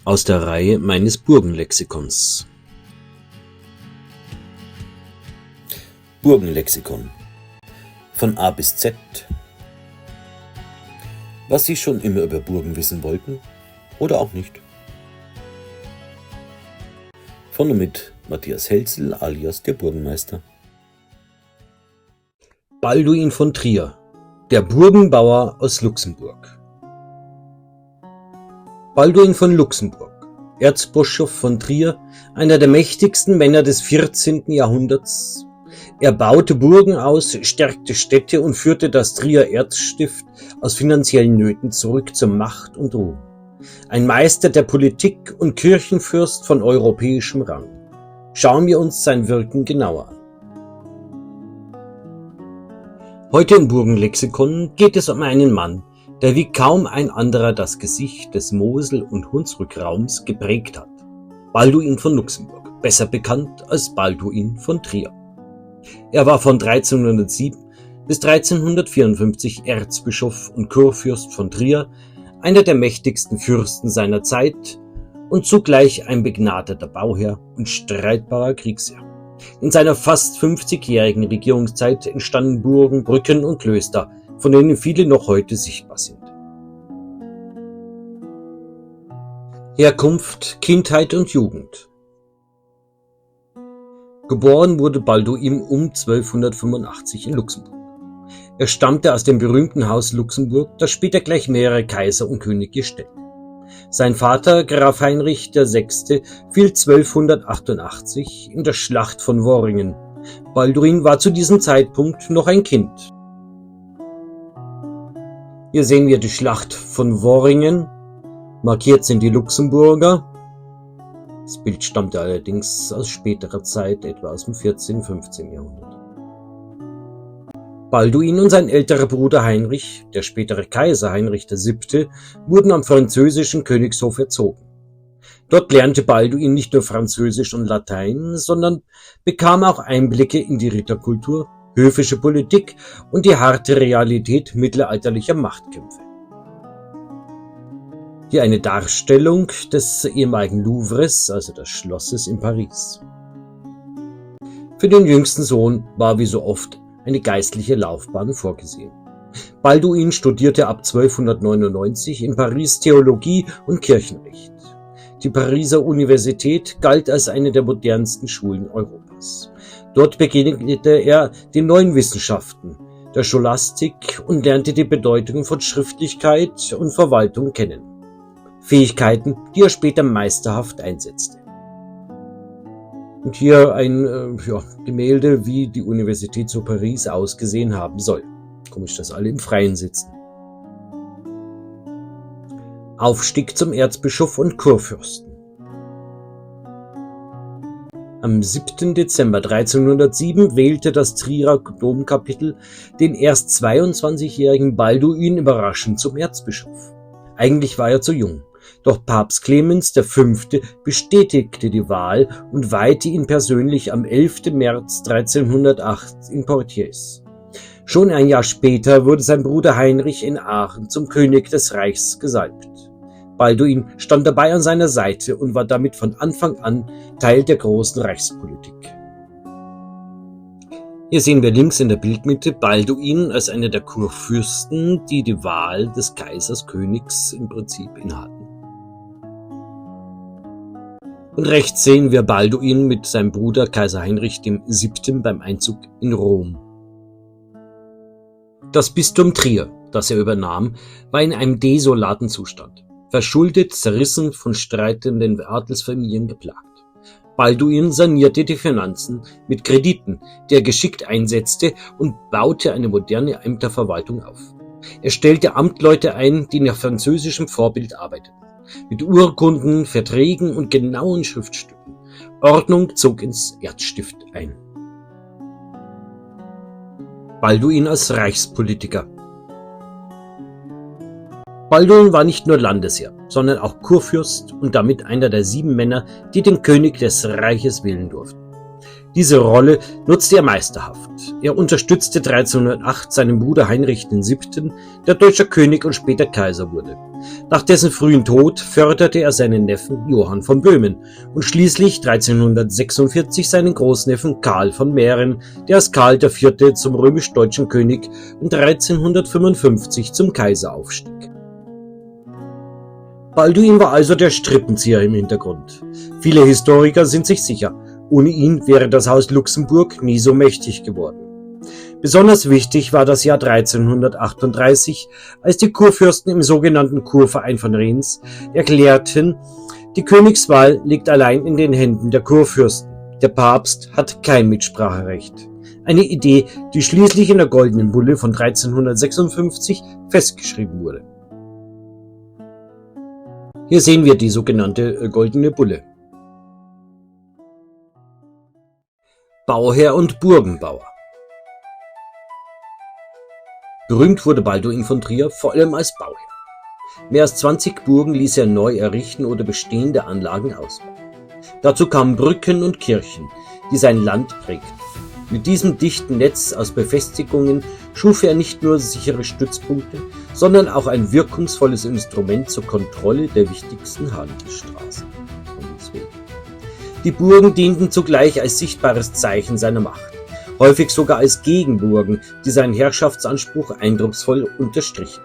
aus der Reihe meines Burgenlexikons. Burgenlexikon von A bis Z. Was Sie schon immer über Burgen wissen wollten oder auch nicht. Von und mit Matthias Hälzel alias der Burgenmeister. Balduin von Trier, der Burgenbauer aus Luxemburg. Balduin von Luxemburg, Erzbischof von Trier, einer der mächtigsten Männer des 14. Jahrhunderts. Er baute Burgen aus, stärkte Städte und führte das Trier Erzstift aus finanziellen Nöten zurück zur Macht und Ruhm. Ein Meister der Politik und Kirchenfürst von europäischem Rang. Schauen wir uns sein Wirken genauer an. Heute im Burgenlexikon geht es um einen Mann, der wie kaum ein anderer das Gesicht des Mosel- und Hunsrückraums geprägt hat. Balduin von Luxemburg, besser bekannt als Balduin von Trier. Er war von 1307 bis 1354 Erzbischof und Kurfürst von Trier, einer der mächtigsten Fürsten seiner Zeit und zugleich ein begnadeter Bauherr und streitbarer Kriegsherr. In seiner fast 50-jährigen Regierungszeit entstanden Burgen, Brücken und Klöster, von denen viele noch heute sichtbar sind. Herkunft, Kindheit und Jugend. Geboren wurde Balduin um 1285 in Luxemburg. Er stammte aus dem berühmten Haus Luxemburg, das später gleich mehrere Kaiser und Könige stellte. Sein Vater, Graf Heinrich VI., fiel 1288 in der Schlacht von Worringen. Balduin war zu diesem Zeitpunkt noch ein Kind. Hier sehen wir die Schlacht von Worringen. Markiert sind die Luxemburger. Das Bild stammte allerdings aus späterer Zeit, etwa aus dem 14. und 15. Jahrhundert. Balduin und sein älterer Bruder Heinrich, der spätere Kaiser Heinrich VII., wurden am französischen Königshof erzogen. Dort lernte Balduin nicht nur Französisch und Latein, sondern bekam auch Einblicke in die Ritterkultur, höfische Politik und die harte Realität mittelalterlicher Machtkämpfe. Hier eine Darstellung des ehemaligen Louvres, also des Schlosses in Paris. Für den jüngsten Sohn war wie so oft eine geistliche Laufbahn vorgesehen. Balduin studierte ab 1299 in Paris Theologie und Kirchenrecht. Die Pariser Universität galt als eine der modernsten Schulen Europas. Dort begegnete er den neuen Wissenschaften, der Scholastik und lernte die Bedeutung von Schriftlichkeit und Verwaltung kennen. Fähigkeiten, die er später meisterhaft einsetzte. Und hier ein Gemälde, wie die Universität zu Paris ausgesehen haben soll. Komisch, dass alle im Freien sitzen. Aufstieg zum Erzbischof und Kurfürsten. Am 7. Dezember 1307 wählte das Trierer Domkapitel den erst 22-jährigen Balduin überraschend zum Erzbischof. Eigentlich war er zu jung. Doch Papst Clemens V. bestätigte die Wahl und weihte ihn persönlich am 11. März 1308 in Poitiers. Schon ein Jahr später wurde sein Bruder Heinrich in Aachen zum König des Reichs gesalbt. Balduin stand dabei an seiner Seite und war damit von Anfang an Teil der großen Reichspolitik. Hier sehen wir links in der Bildmitte Balduin als einer der Kurfürsten, die die Wahl des Kaisers, Königs im Prinzip innehatten. Und rechts sehen wir Balduin mit seinem Bruder Kaiser Heinrich VII. Beim Einzug in Rom. Das Bistum Trier, das er übernahm, war in einem desolaten Zustand. Verschuldet, zerrissen, von streitenden Adelsfamilien geplagt. Balduin sanierte die Finanzen mit Krediten, die er geschickt einsetzte und baute eine moderne Ämterverwaltung auf. Er stellte Amtleute ein, die nach französischem Vorbild arbeiteten. Mit Urkunden, Verträgen und genauen Schriftstücken. Ordnung zog ins Erzstift ein. Balduin als Reichspolitiker. Balduin war nicht nur Landesherr, sondern auch Kurfürst und damit einer der 7 Männer, die den König des Reiches wählen durften. Diese Rolle nutzte er meisterhaft. Er unterstützte 1308 seinen Bruder Heinrich VII., der deutscher König und später Kaiser wurde. Nach dessen frühen Tod förderte er seinen Neffen Johann von Böhmen und schließlich 1346 seinen Großneffen Karl von Mähren, der als Karl IV. Zum römisch-deutschen König und 1355 zum Kaiser aufstieg. Balduin war also der Strippenzieher im Hintergrund. Viele Historiker sind sich sicher, ohne ihn wäre das Haus Luxemburg nie so mächtig geworden. Besonders wichtig war das Jahr 1338, als die Kurfürsten im sogenannten Kurverein von Reims erklärten, die Königswahl liegt allein in den Händen der Kurfürsten. Der Papst hat kein Mitspracherecht. Eine Idee, die schließlich in der Goldenen Bulle von 1356 festgeschrieben wurde. Hier sehen wir die sogenannte Goldene Bulle. Bauherr und Burgenbauer. Berühmt wurde Balduin von Trier vor allem als Bauherr. Mehr als 20 Burgen ließ er neu errichten oder bestehende Anlagen ausbauen. Dazu kamen Brücken und Kirchen, die sein Land prägten. Mit diesem dichten Netz aus Befestigungen schuf er nicht nur sichere Stützpunkte, sondern auch ein wirkungsvolles Instrument zur Kontrolle der wichtigsten Handelsstraßen. Die Burgen dienten zugleich als sichtbares Zeichen seiner Macht, häufig sogar als Gegenburgen, die seinen Herrschaftsanspruch eindrucksvoll unterstrichen.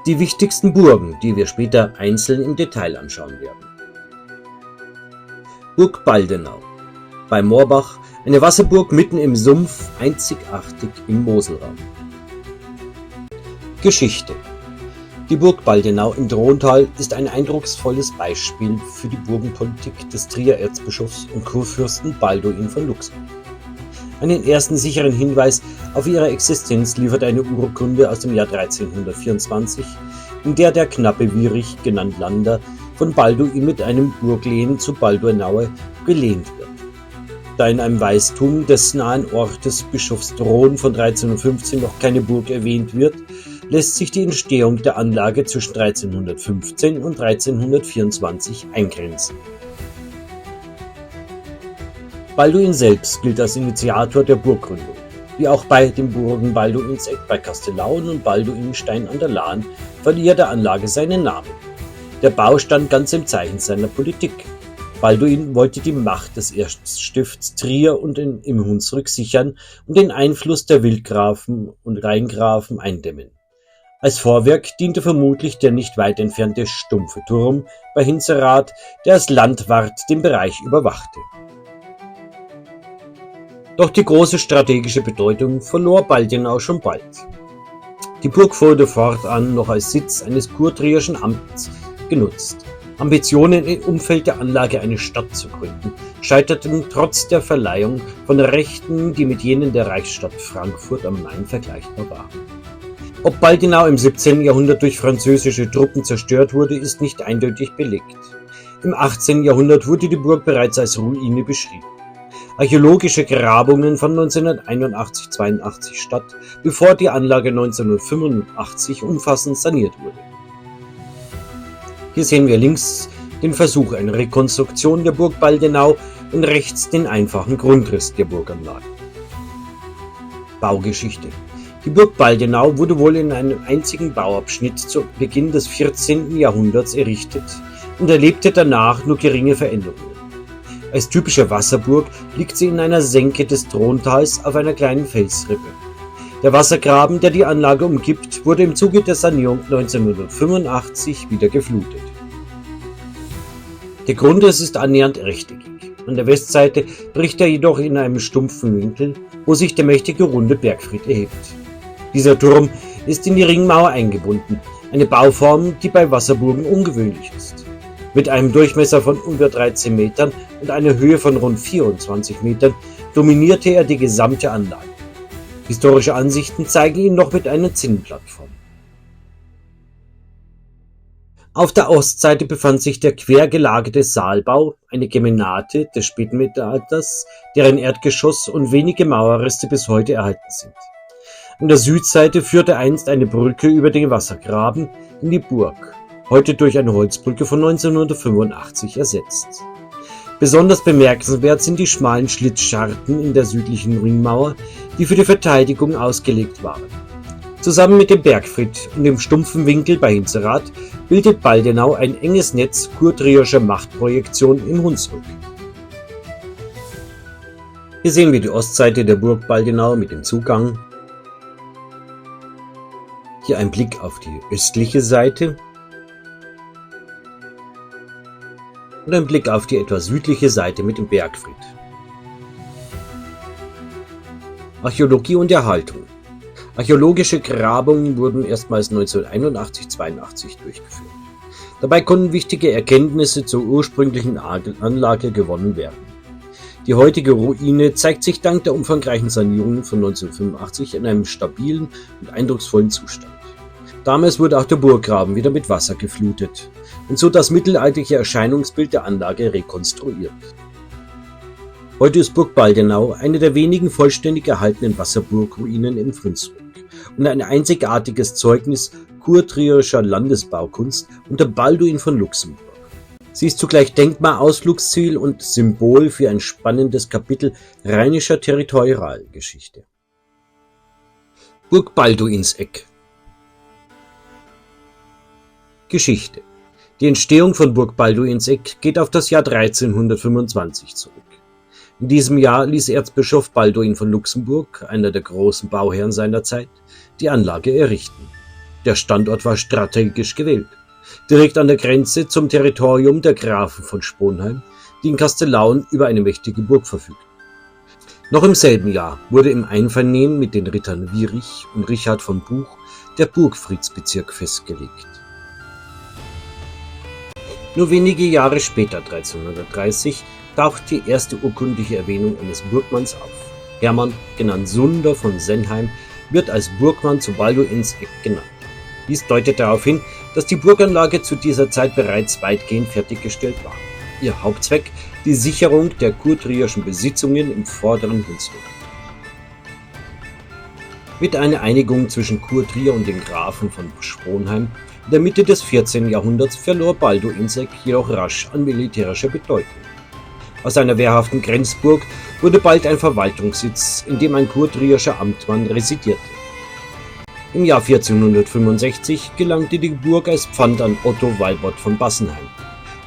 Die wichtigsten Burgen, die wir später einzeln im Detail anschauen werden. Burg Baldenau bei Morbach, eine Wasserburg mitten im Sumpf, einzigartig im Moselraum. Geschichte. Die Burg Baldenau im Drontal ist ein eindrucksvolles Beispiel für die Burgenpolitik des Trierer Erzbischofs und Kurfürsten Balduin von Luxemburg. Einen ersten sicheren Hinweis auf ihre Existenz liefert eine Urkunde aus dem Jahr 1324, in der der knappe Wierich, genannt Lander, von Balduin mit einem Burglehen zu Balduinaue belehnt wird. Da in einem Weistum des nahen Ortes Bischofsdron von 1315 noch keine Burg erwähnt wird, lässt sich die Entstehung der Anlage zwischen 1315 und 1324 eingrenzen. Balduin selbst gilt als Initiator der Burggründung, wie auch bei den Burgen Balduinseck bei Kastellaun und Balduinstein an der Lahn verliert der Anlage seinen Namen. Der Bau stand ganz im Zeichen seiner Politik. Balduin wollte die Macht des Erzstifts Trier und im Hunsrück sichern und den Einfluss der Wildgrafen und Rheingrafen eindämmen. Als Vorwerk diente vermutlich der nicht weit entfernte stumpfe Turm bei Hinzerath, der als Landwart den Bereich überwachte. Doch die große strategische Bedeutung verlor Baldenau schon bald. Die Burg wurde fortan noch als Sitz eines kurtrierischen Amts genutzt. Ambitionen im Umfeld der Anlage eine Stadt zu gründen, scheiterten trotz der Verleihung von Rechten, die mit jenen der Reichsstadt Frankfurt am Main vergleichbar waren. Ob Baldenau im 17. Jahrhundert durch französische Truppen zerstört wurde, ist nicht eindeutig belegt. Im 18. Jahrhundert wurde die Burg bereits als Ruine beschrieben. Archäologische Grabungen von 1981-82 statt, bevor die Anlage 1985 umfassend saniert wurde. Hier sehen wir links den Versuch einer Rekonstruktion der Burg Baldenau und rechts den einfachen Grundriss der Burganlage. Baugeschichte. Die Burg Baldenau wurde wohl in einem einzigen Bauabschnitt zu Beginn des 14. Jahrhunderts errichtet und erlebte danach nur geringe Veränderungen. Als typische Wasserburg liegt sie in einer Senke des Drontals auf einer kleinen Felsrippe. Der Wassergraben, der die Anlage umgibt, wurde im Zuge der Sanierung 1985 wieder geflutet. Der Grundriss ist annähernd rechteckig. An der Westseite bricht er jedoch in einem stumpfen Winkel, wo sich der mächtige runde Bergfried erhebt. Dieser Turm ist in die Ringmauer eingebunden, eine Bauform, die bei Wasserburgen ungewöhnlich ist. Mit einem Durchmesser von über 13 Metern und einer Höhe von rund 24 Metern dominierte er die gesamte Anlage. Historische Ansichten zeigen ihn noch mit einer Zinnplattform. Auf der Ostseite befand sich der quer gelagerte Saalbau, eine Gemenate des Spätmittelalters, deren Erdgeschoss und wenige Mauerreste bis heute erhalten sind. An der Südseite führte einst eine Brücke über den Wassergraben in die Burg, heute durch eine Holzbrücke von 1985 ersetzt. Besonders bemerkenswert sind die schmalen Schlitzscharten in der südlichen Ringmauer, die für die Verteidigung ausgelegt waren. Zusammen mit dem Bergfried und dem stumpfen Winkel bei Hinzerath bildet Baldenau ein enges Netz kurtrierischer Machtprojektion im Hunsrück. Hier sehen wir die Ostseite der Burg Baldenau mit dem Zugang. Hier ein Blick auf die östliche Seite und ein Blick auf die etwas südliche Seite mit dem Bergfried. Archäologie und Erhaltung. Archäologische Grabungen wurden erstmals 1981-82 durchgeführt. Dabei konnten wichtige Erkenntnisse zur ursprünglichen Anlage gewonnen werden. Die heutige Ruine zeigt sich dank der umfangreichen Sanierungen von 1985 in einem stabilen und eindrucksvollen Zustand. Damals wurde auch der Burggraben wieder mit Wasser geflutet und so das mittelalterliche Erscheinungsbild der Anlage rekonstruiert. Heute ist Burg Baldenau eine der wenigen vollständig erhaltenen Wasserburgruinen im Hunsrück und ein einzigartiges Zeugnis kurtrierischer Landesbaukunst unter Balduin von Luxemburg. Sie ist zugleich Denkmalausflugsziel und Symbol für ein spannendes Kapitel rheinischer Territorialgeschichte. Burg Balduinseck. Geschichte. Die Entstehung von Burg Balduinseck geht auf das Jahr 1325 zurück. In diesem Jahr ließ Erzbischof Balduin von Luxemburg, einer der großen Bauherren seiner Zeit, die Anlage errichten. Der Standort war strategisch gewählt, direkt an der Grenze zum Territorium der Grafen von Sponheim, die in Kastellaun über eine mächtige Burg verfügten. Noch im selben Jahr wurde im Einvernehmen mit den Rittern Wierich und Richard von Buch der Burgfriedsbezirk festgelegt. Nur wenige Jahre später, 1330, taucht die erste urkundliche Erwähnung eines Burgmanns auf. Hermann, genannt Sunder von Senheim, wird als Burgmann zu Balduinseck genannt. Dies deutet darauf hin, dass die Burganlage zu dieser Zeit bereits weitgehend fertiggestellt war. Ihr Hauptzweck die Sicherung der kurtrierischen Besitzungen im vorderen Hunsrück. Mit einer Einigung zwischen Kurtrier und den Grafen von Sponheim in der Mitte des 14. Jahrhunderts verlor Balduinseck jedoch rasch an militärischer Bedeutung. Aus einer wehrhaften Grenzburg wurde bald ein Verwaltungssitz, in dem ein kurtrierischer Amtmann residierte. Im Jahr 1465 gelangte die Burg als Pfand an Otto Walbott von Bassenheim.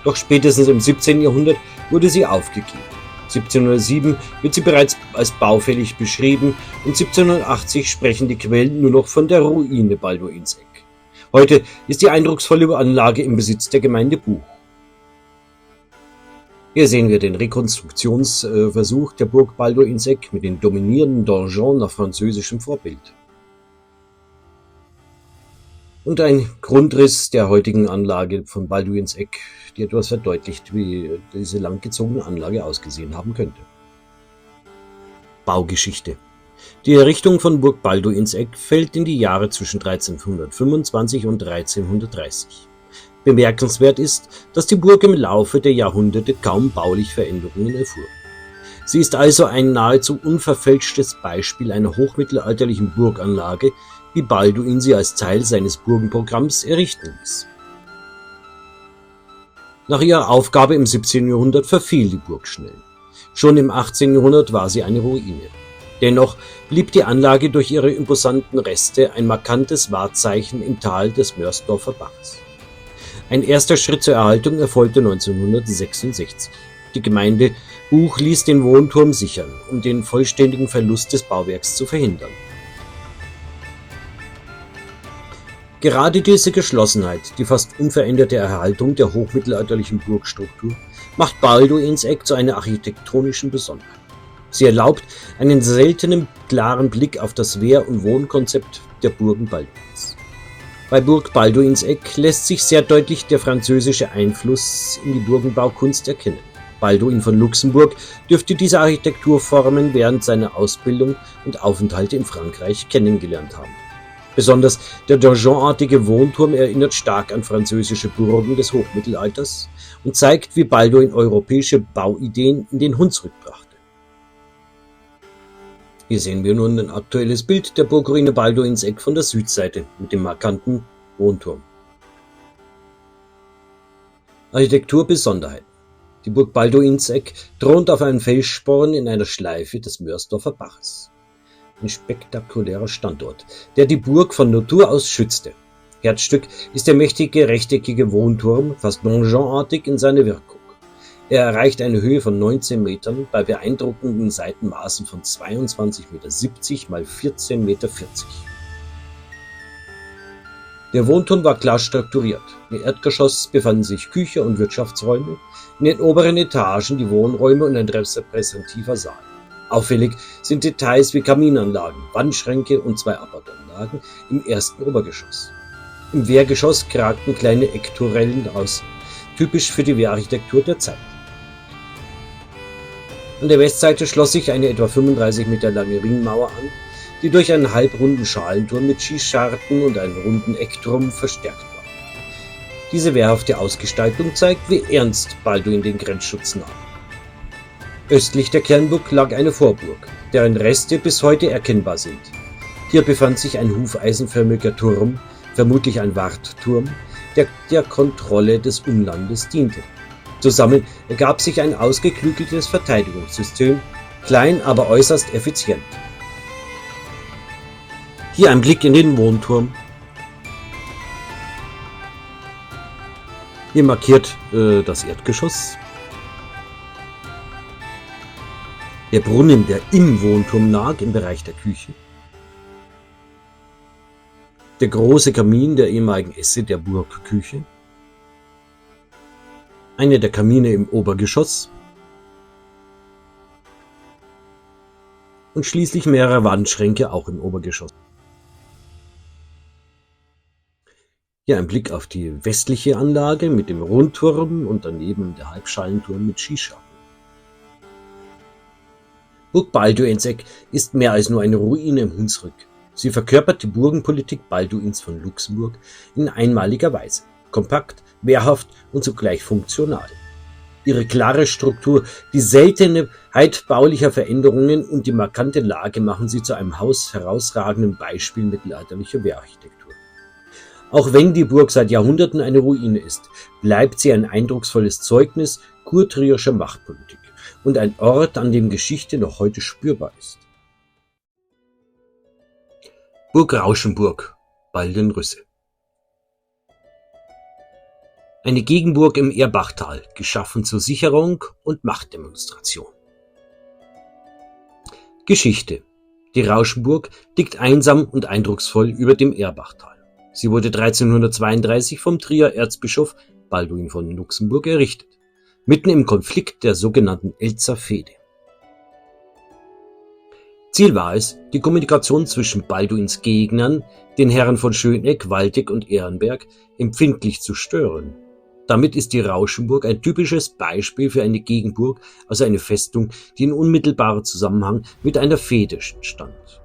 Doch spätestens im 17. Jahrhundert wurde sie aufgegeben. 1707 wird sie bereits als baufällig beschrieben und 1780 sprechen die Quellen nur noch von der Ruine Balduinseck. Heute ist die eindrucksvolle Anlage im Besitz der Gemeinde Buch. Hier sehen wir den Rekonstruktionsversuch der Burg Balduinseck mit den dominierenden Donjons nach französischem Vorbild. Und ein Grundriss der heutigen Anlage von Balduinseck, die etwas verdeutlicht, wie diese langgezogene Anlage ausgesehen haben könnte. Baugeschichte. Die Errichtung von Burg Balduinseck fällt in die Jahre zwischen 1325 und 1330. Bemerkenswert ist, dass die Burg im Laufe der Jahrhunderte kaum baulich Veränderungen erfuhr. Sie ist also ein nahezu unverfälschtes Beispiel einer hochmittelalterlichen Burganlage, wie Balduin sie als Teil seines Burgenprogramms errichten ließ. Nach ihrer Aufgabe im 17. Jahrhundert verfiel die Burg schnell. Schon im 18. Jahrhundert war sie eine Ruine. Dennoch blieb die Anlage durch ihre imposanten Reste ein markantes Wahrzeichen im Tal des Mörsdorfer Bachs. Ein erster Schritt zur Erhaltung erfolgte 1966. Die Gemeinde Buch ließ den Wohnturm sichern, um den vollständigen Verlust des Bauwerks zu verhindern. Gerade diese Geschlossenheit, die fast unveränderte Erhaltung der hochmittelalterlichen Burgstruktur, macht Balduinseck zu einer architektonischen Besonderheit. Sie erlaubt einen seltenen, klaren Blick auf das Wehr- und Wohnkonzept der Burgen Balduins. Bei Burg Balduinseck lässt sich sehr deutlich der französische Einfluss in die Burgenbaukunst erkennen. Balduin von Luxemburg dürfte diese Architekturformen während seiner Ausbildung und Aufenthalte in Frankreich kennengelernt haben. Besonders der donjonartige Wohnturm erinnert stark an französische Burgen des Hochmittelalters und zeigt, wie Balduin europäische Bauideen in den Hunsrück brachte. Hier sehen wir nun ein aktuelles Bild der Burgruine Balduinseck von der Südseite mit dem markanten Wohnturm. Architekturbesonderheiten. Die Burg Balduinseck thront auf einem Felssporn in einer Schleife des Mörsdorfer Baches. Ein spektakulärer Standort, der die Burg von Natur aus schützte. Herzstück ist der mächtige rechteckige Wohnturm, fast donjonartig in seiner Wirkung. Er erreicht eine Höhe von 19 Metern bei beeindruckenden Seitenmaßen von 22,70 Meter mal 14,40 Meter. Der Wohnturm war klar strukturiert. Im Erdgeschoss befanden sich Küche und Wirtschaftsräume, in den oberen Etagen die Wohnräume und ein repräsentativer Saal. Auffällig sind Details wie Kaminanlagen, Wandschränke und 2 Abbauanlagen im ersten Obergeschoss. Im Wehrgeschoss kragten kleine Eckturellen aus, typisch für die Wehrarchitektur der Zeit. An der Westseite schloss sich eine etwa 35 Meter lange Ringmauer an, die durch einen halbrunden Schalenturm mit Schießscharten und einen runden Eckturm verstärkt war. Diese wehrhafte Ausgestaltung zeigt, wie ernst Balduin den Grenzschutz nahm. Östlich der Kernburg lag eine Vorburg, deren Reste bis heute erkennbar sind. Hier befand sich ein hufeisenförmiger Turm, vermutlich ein Wartturm, der der Kontrolle des Umlandes diente. Zusammen ergab sich ein ausgeklügeltes Verteidigungssystem, klein, aber äußerst effizient. Hier ein Blick in den Wohnturm. Hier markiert das Erdgeschoss. Der Brunnen, der im Wohnturm lag, im Bereich der Küche. Der große Kamin der ehemaligen Esse der Burgküche. Eine der Kamine im Obergeschoss und schließlich mehrere Wandschränke auch im Obergeschoss. Hier ein Blick auf die westliche Anlage mit dem Rundturm und daneben der Halbschalenturm mit Schießscharten. Burg Balduinseck ist mehr als nur eine Ruine im Hunsrück. Sie verkörpert die Burgenpolitik Balduins von Luxemburg in einmaliger Weise. Kompakt, wehrhaft und zugleich funktional. Ihre klare Struktur, die Seltenheit baulicher Veränderungen und die markante Lage machen sie zu einem herausragenden Beispiel mittelalterlicher Wehrarchitektur. Auch wenn die Burg seit Jahrhunderten eine Ruine ist, bleibt sie ein eindrucksvolles Zeugnis kurtrierischer Machtpolitik und ein Ort, an dem Geschichte noch heute spürbar ist. Burg Rauschenburg, Baldenrüsse. Eine Gegenburg im Erbachtal, geschaffen zur Sicherung und Machtdemonstration. Geschichte. Die Rauschenburg liegt einsam und eindrucksvoll über dem Erbachtal. Sie wurde 1332 vom Trierer Erzbischof Balduin von Luxemburg errichtet, mitten im Konflikt der sogenannten Elzer Fehde. Ziel war es, die Kommunikation zwischen Balduins Gegnern, den Herren von Schöneck, Waldeck und Ehrenberg, empfindlich zu stören. Damit ist die Rauschenburg ein typisches Beispiel für eine Gegenburg, also eine Festung, die in unmittelbarem Zusammenhang mit einer Fehde stand.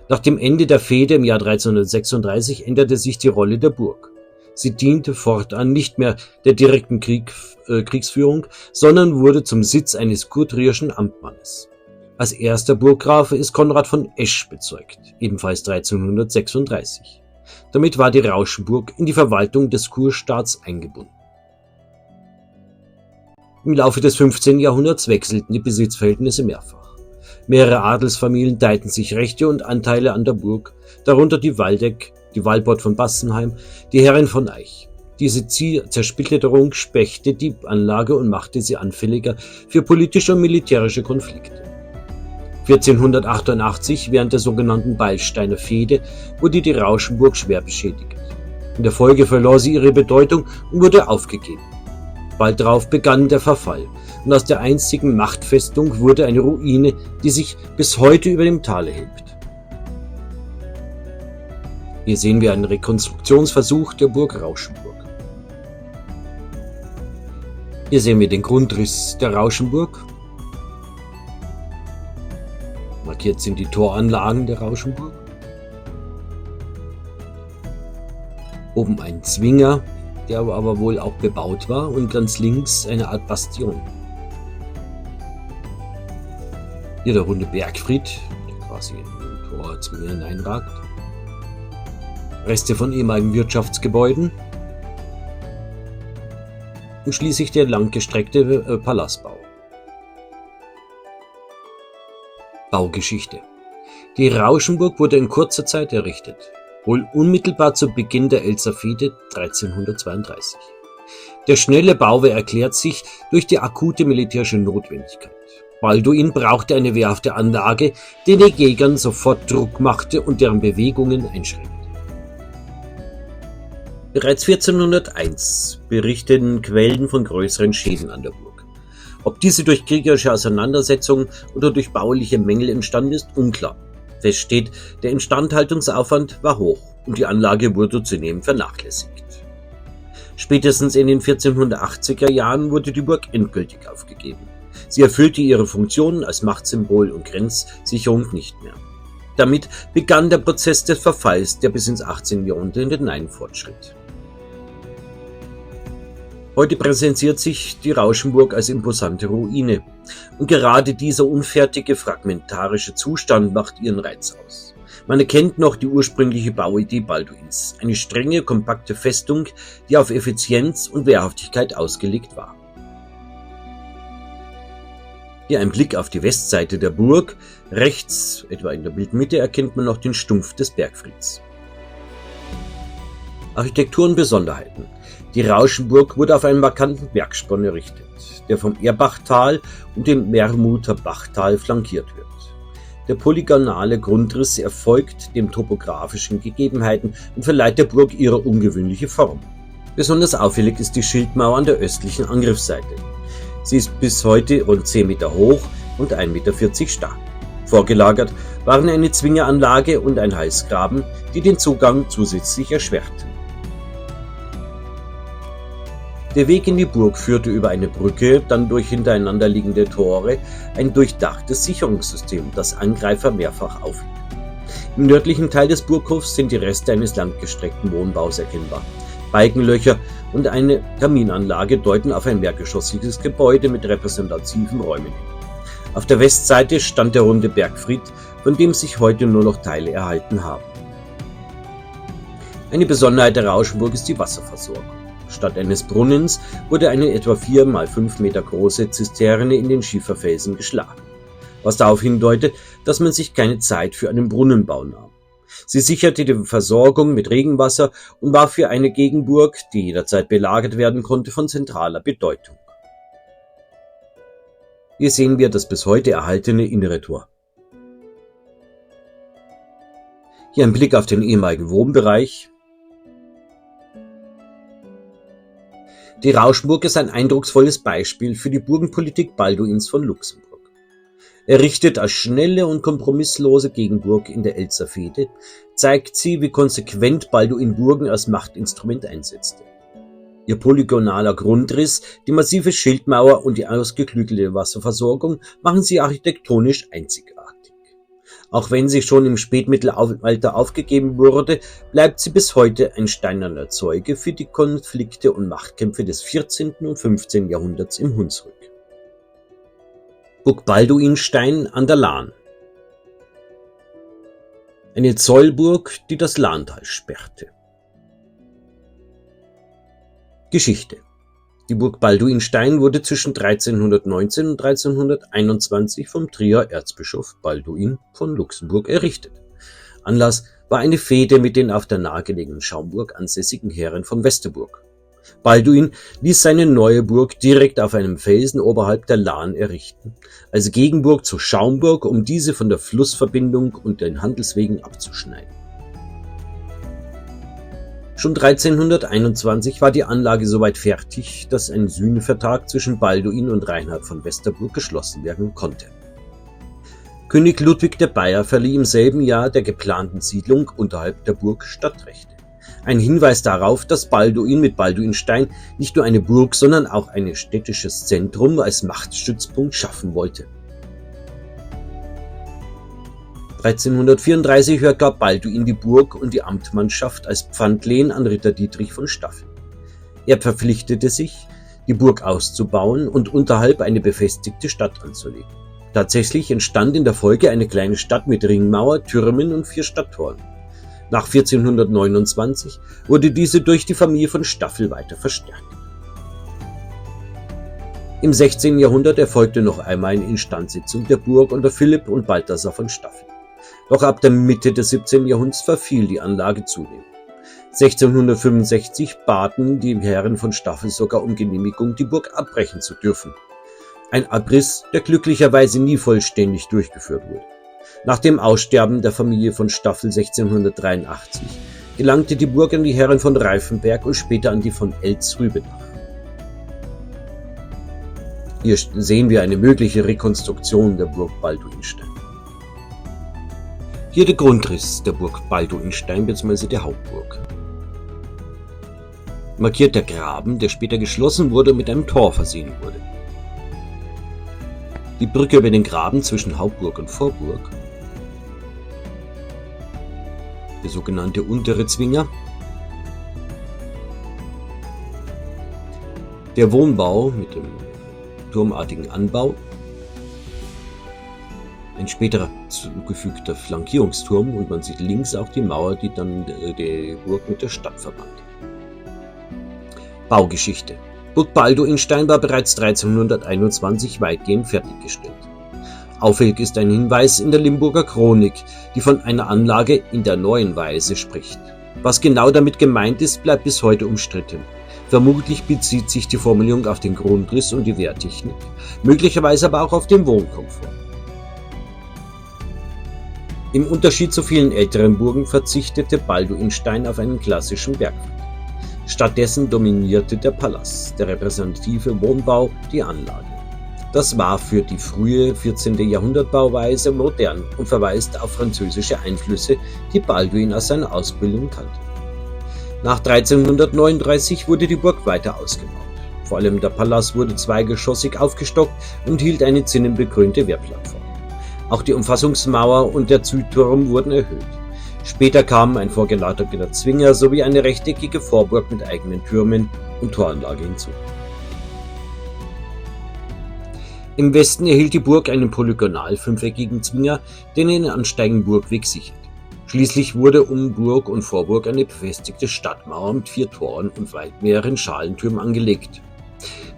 Nach dem Ende der Fehde im Jahr 1336 änderte sich die Rolle der Burg. Sie diente fortan nicht mehr der direkten Kriegsführung, sondern wurde zum Sitz eines kurtrierischen Amtmannes. Als erster Burggraf ist Konrad von Esch bezeugt, ebenfalls 1336. Damit war die Rauschenburg in die Verwaltung des Kurstaats eingebunden. Im Laufe des 15. Jahrhunderts wechselten die Besitzverhältnisse mehrfach. Mehrere Adelsfamilien teilten sich Rechte und Anteile an der Burg, darunter die Waldeck, die Walport von Bassenheim, die Herren von Eich. Diese Zersplitterung schwächte die Anlage und machte sie anfälliger für politische und militärische Konflikte. 1488, während der sogenannten Beilsteiner Fehde, wurde die Rauschenburg schwer beschädigt. In der Folge verlor sie ihre Bedeutung und wurde aufgegeben. Bald darauf begann der Verfall und aus der einstigen Machtfestung wurde eine Ruine, die sich bis heute über dem Tal erhebt. Hier sehen wir einen Rekonstruktionsversuch der Burg Rauschenburg. Hier sehen wir den Grundriss der Rauschenburg. Markiert sind die Toranlagen der Rauschenburg. Oben ein Zwinger, der aber wohl auch bebaut war, und ganz links eine Art Bastion. Hier der runde Bergfried, der quasi in den Torzwinger hineinragt. Reste von ehemaligen Wirtschaftsgebäuden. und schließlich der langgestreckte Palastbau. Baugeschichte. Die Rauschenburg wurde in kurzer Zeit errichtet, wohl unmittelbar zu Beginn der Elsterfehde 1332. Der schnelle Bau erklärt sich durch die akute militärische Notwendigkeit. Balduin brauchte eine wehrhafte Anlage, die den Jägern sofort Druck machte und deren Bewegungen einschränkte. Bereits 1401 berichteten Quellen von größeren Schäden an der Burg. Ob diese durch kriegerische Auseinandersetzungen oder durch bauliche Mängel entstanden ist, unklar. Fest steht, der Instandhaltungsaufwand war hoch und die Anlage wurde zunehmend vernachlässigt. Spätestens in den 1480er Jahren wurde die Burg endgültig aufgegeben. Sie erfüllte ihre Funktion als Machtsymbol und Grenzsicherung nicht mehr. Damit begann der Prozess des Verfalls, der bis ins 18. Jahrhundert hinein fortschritt. Heute präsentiert sich die Rauschenburg als imposante Ruine. Und gerade dieser unfertige, fragmentarische Zustand macht ihren Reiz aus. Man erkennt noch die ursprüngliche Bauidee Balduins, eine strenge, kompakte Festung, die auf Effizienz und Wehrhaftigkeit ausgelegt war. Hier ein Blick auf die Westseite der Burg. Rechts, etwa in der Bildmitte, erkennt man noch den Stumpf des Bergfrieds. Architektur und Besonderheiten. Die Rauschenburg wurde auf einem markanten Bergsporn errichtet, der vom Erbachtal und dem Mermuther Bachtal flankiert wird. Der polygonale Grundriss erfolgt den topografischen Gegebenheiten und verleiht der Burg ihre ungewöhnliche Form. Besonders auffällig ist die Schildmauer an der östlichen Angriffsseite. Sie ist bis heute rund 10 Meter hoch und 1,40 Meter stark. Vorgelagert waren eine Zwingeranlage und ein Halsgraben, die den Zugang zusätzlich erschwerten. Der Weg in die Burg führte über eine Brücke, dann durch hintereinander liegende Tore, ein durchdachtes Sicherungssystem, das Angreifer mehrfach aufhielt. Im nördlichen Teil des Burghofs sind die Reste eines langgestreckten Wohnbaus erkennbar. Balkenlöcher und eine Kaminanlage deuten auf ein mehrgeschossiges Gebäude mit repräsentativen Räumen hin. Auf der Westseite stand der runde Bergfried, von dem sich heute nur noch Teile erhalten haben. Eine Besonderheit der Rauschenburg ist die Wasserversorgung. Statt eines Brunnens wurde eine etwa 4 mal 5 Meter große Zisterne in den Schieferfelsen geschlagen, was darauf hindeutet, dass man sich keine Zeit für einen Brunnenbau nahm. Sie sicherte die Versorgung mit Regenwasser und war für eine Gegenburg, die jederzeit belagert werden konnte, von zentraler Bedeutung. Hier sehen wir das bis heute erhaltene innere Tor. Hier ein Blick auf den ehemaligen Wohnbereich. Die Rauschenburg ist ein eindrucksvolles Beispiel für die Burgenpolitik Balduins von Luxemburg. Errichtet als schnelle und kompromisslose Gegenburg in der Elsterfehde, zeigt sie, wie konsequent Balduin Burgen als Machtinstrument einsetzte. Ihr polygonaler Grundriss, die massive Schildmauer und die ausgeklügelte Wasserversorgung machen sie architektonisch einzigartig. Auch wenn sie schon im Spätmittelalter aufgegeben wurde, bleibt sie bis heute ein steinerner Zeuge für die Konflikte und Machtkämpfe des 14. und 15. Jahrhunderts im Hunsrück. Burg Balduinstein an der Lahn. Eine Zollburg, die das Lahntal sperrte. Geschichte. Die Burg Balduinstein wurde zwischen 1319 und 1321 vom Trierer Erzbischof Balduin von Luxemburg errichtet. Anlass war eine Fehde mit den auf der nahegelegenen Schaumburg ansässigen Herren von Westerburg. Balduin ließ seine neue Burg direkt auf einem Felsen oberhalb der Lahn errichten, als Gegenburg zur Schaumburg, um diese von der Flussverbindung und den Handelswegen abzuschneiden. Schon 1321 war die Anlage soweit fertig, dass ein Sühnevertrag zwischen Balduin und Reinhard von Westerburg geschlossen werden konnte. König Ludwig der Bayer verlieh im selben Jahr der geplanten Siedlung unterhalb der Burg Stadtrechte. Ein Hinweis darauf, dass Balduin mit Balduinstein nicht nur eine Burg, sondern auch ein städtisches Zentrum als Machtstützpunkt schaffen wollte. 1334 übergab Balduin die Burg und die Amtmannschaft als Pfandlehen an Ritter Dietrich von Staffel. Er verpflichtete sich, die Burg auszubauen und unterhalb eine befestigte Stadt anzulegen. Tatsächlich entstand in der Folge eine kleine Stadt mit Ringmauer, Türmen und 4 Stadttoren. Nach 1429 wurde diese durch die Familie von Staffel weiter verstärkt. Im 16. Jahrhundert erfolgte noch einmal eine Instandsetzung der Burg unter Philipp und Balthasar von Staffel. Doch ab der Mitte des 17. Jahrhunderts verfiel die Anlage zunehmend. 1665 baten die Herren von Staffel sogar um Genehmigung, die Burg abbrechen zu dürfen. Ein Abriss, der glücklicherweise nie vollständig durchgeführt wurde. Nach dem Aussterben der Familie von Staffel 1683 gelangte die Burg an die Herren von Reifenberg und später an die von Eltz-Rübenach. Hier sehen wir eine mögliche Rekonstruktion der Burg Balduinstein. Hier der Grundriss der Burg Balduinstein bzw. der Hauptburg. Markiert der Graben, der später geschlossen wurde und mit einem Tor versehen wurde. Die Brücke über den Graben zwischen Hauptburg und Vorburg. Der sogenannte untere Zwinger. Der Wohnbau mit dem turmartigen Anbau. Ein späterer zugefügter Flankierungsturm und man sieht links auch die Mauer, die dann die Burg mit der Stadt verband. Baugeschichte. Burg Balduinstein war bereits 1321 weitgehend fertiggestellt. Auffällig ist ein Hinweis in der Limburger Chronik, die von einer Anlage in der neuen Weise spricht. Was genau damit gemeint ist, bleibt bis heute umstritten. Vermutlich bezieht sich die Formulierung auf den Grundriss und die Wehrtechnik, möglicherweise aber auch auf den Wohnkomfort. Im Unterschied zu vielen älteren Burgen verzichtete Balduinstein auf einen klassischen Bergfried. Stattdessen dominierte der Palast, der repräsentative Wohnbau, die Anlage. Das war für die frühe 14. Jahrhundertbauweise modern und verweist auf französische Einflüsse, die Balduin aus seiner Ausbildung kannte. Nach 1339 wurde die Burg weiter ausgebaut. Vor allem der Palast wurde zweigeschossig aufgestockt und hielt eine zinnenbekrönte Wehrplattform. Auch die Umfassungsmauer und der Südturm wurden erhöht. Später kamen ein vorgelagerter Zwinger sowie eine rechteckige Vorburg mit eigenen Türmen und Toranlage hinzu. Im Westen erhielt die Burg einen polygonal fünfeckigen Zwinger, der den ansteigenden Burgweg sichert. Schließlich wurde um Burg und Vorburg eine befestigte Stadtmauer mit 4 Toren und weit mehreren Schalentürmen angelegt.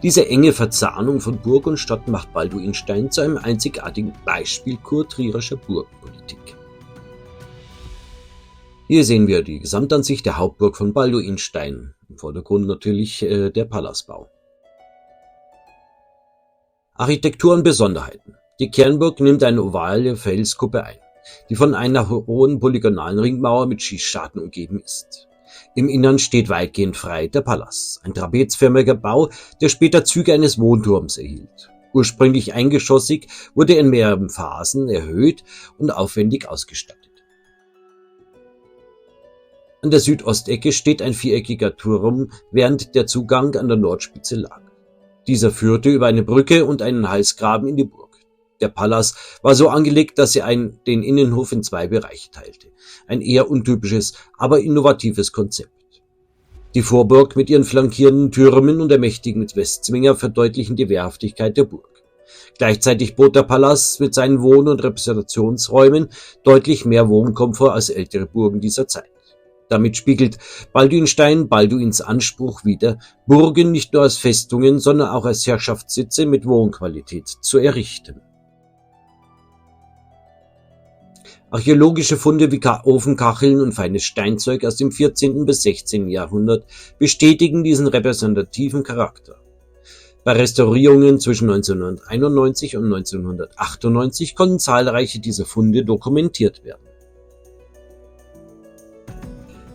Diese enge Verzahnung von Burg und Stadt macht Balduinstein zu einem einzigartigen Beispiel kurtrierischer Burgpolitik. Hier sehen wir die Gesamtansicht der Hauptburg von Balduinstein. Im Vordergrund natürlich der Palastbau. Architektur und Besonderheiten. Die Kernburg nimmt eine ovale Felskuppe ein, die von einer hohen polygonalen Ringmauer mit Schießscharten umgeben ist. Im Innern steht weitgehend frei der Palast, ein trapezförmiger Bau, der später Züge eines Wohnturms erhielt. Ursprünglich eingeschossig, wurde er in mehreren Phasen erhöht und aufwendig ausgestattet. An der Südostecke steht ein viereckiger Turm, während der Zugang an der Nordspitze lag. Dieser führte über eine Brücke und einen Halsgraben in die Burg. Der Palast war so angelegt, dass er den Innenhof in 2 Bereiche teilte. Ein eher untypisches, aber innovatives Konzept. Die Vorburg mit ihren flankierenden Türmen und der mächtigen Westzwinger verdeutlichen die Wehrhaftigkeit der Burg. Gleichzeitig bot der Palast mit seinen Wohn- und Repräsentationsräumen deutlich mehr Wohnkomfort als ältere Burgen dieser Zeit. Damit spiegelt Balduinstein Balduins Anspruch wider, Burgen nicht nur als Festungen, sondern auch als Herrschaftssitze mit Wohnqualität zu errichten. Archäologische Funde wie Ofenkacheln und feines Steinzeug aus dem 14. bis 16. Jahrhundert bestätigen diesen repräsentativen Charakter. Bei Restaurierungen zwischen 1991 und 1998 konnten zahlreiche dieser Funde dokumentiert werden.